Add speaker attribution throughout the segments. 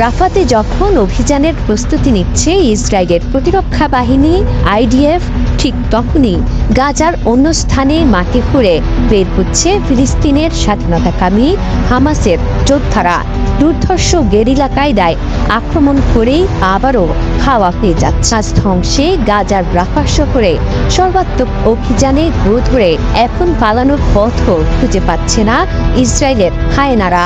Speaker 1: রাফাতে যখন অভিযানের প্রস্তুতি নিচ্ছে ইসরায়েলের প্রতিরক্ষা বাহিনী আইডিএফ, ঠিক তখনই গাজার অন্য স্থানে মাটি খুঁড়ে বের হচ্ছে ফিলিস্তিনের স্বাধীনতাকামী হামাসের যোদ্ধারা। দুর্ধর্ষ গেরিলা কায়দায় আক্রমণ করেই আবারও হাওয়া হয়ে যাচ্ছে ধ্বংসে গাজার রাফা শহরে সর্বাত্মক অভিযানে গো ধরে এখন পালানোর পথও খুঁজে পাচ্ছে না ইসরায়েলের হায়েনারা।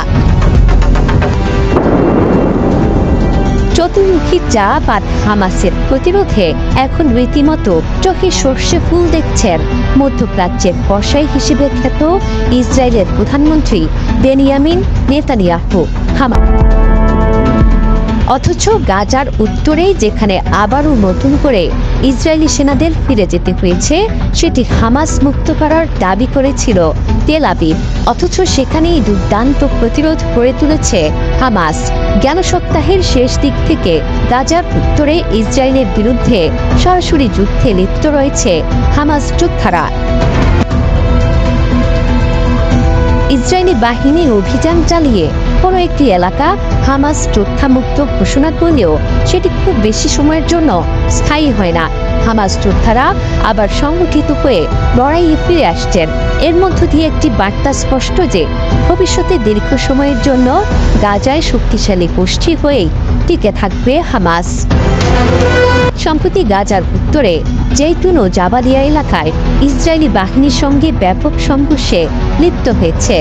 Speaker 1: চতুর্মুখী চাপ আর হামাসের প্রতিরোধে এখন রীতিমতো চোখে সর্ষে ফুল দেখছেন মধ্যপ্রাচ্যের কসাই হিসেবে খ্যাত ইসরায়েলের প্রধানমন্ত্রী বেনিয়ামিন নেতানিয়াহু। অথচ গাজার উত্তরে যেখানে আবারও নতুন করে ইসরায়েলি সেনাদের ফিরে যেতে হয়েছে, সেটি হামাস মুক্ত করার দাবি করেছিল তেল আবিব। অথচ সেখানেই দুর্দান্ত প্রতিরোধ গড়ে তুলেছে হামাস। গেল সপ্তাহের শেষ দিক থেকে গাজার উত্তরে ইসরায়েলের বিরুদ্ধে সরাসরি যুদ্ধে লিপ্ত রয়েছে হামাস যোদ্ধারা। ইসরায়েলি বাহিনী অভিযান চালিয়ে কোনো একটি এলাকা হামাস যোদ্ধামুক্ত ঘোষণা করলেও সেটি খুব বেশি সময়ের জন্য স্থায়ী হয় না। হামাস যোদ্ধারা আবার সংগঠিত হয়ে লড়াইয়ে ফিরে আসছেন। এর মধ্য দিয়ে একটি বার্তা স্পষ্ট যে ভবিষ্যতে দীর্ঘ সময়ের জন্য গাজায় শক্তিশালী গোষ্ঠী হয়েই টিকে থাকবে হামাস। সম্প্রতি গাজার উত্তরে জেইতুন ও জাবালিয়া এলাকায় ইসরায়েলি বাহিনীর সঙ্গে ব্যাপক সংঘর্ষে লিপ্ত হয়েছে।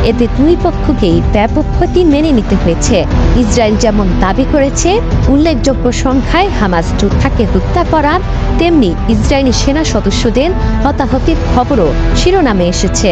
Speaker 1: এতে দুই পক্ষকেই ব্যাপক ক্ষতি মেনে নিতে হয়েছে। ইসরায়েল যেমন দাবি করেছে উল্লেখযোগ্য সংখ্যায় হামাস যোদ্ধাকে হত্যা করার, তেমনি ইসরায়েলি সেনা সদস্যদের হতাহতের খবরও শিরোনামে এসেছে।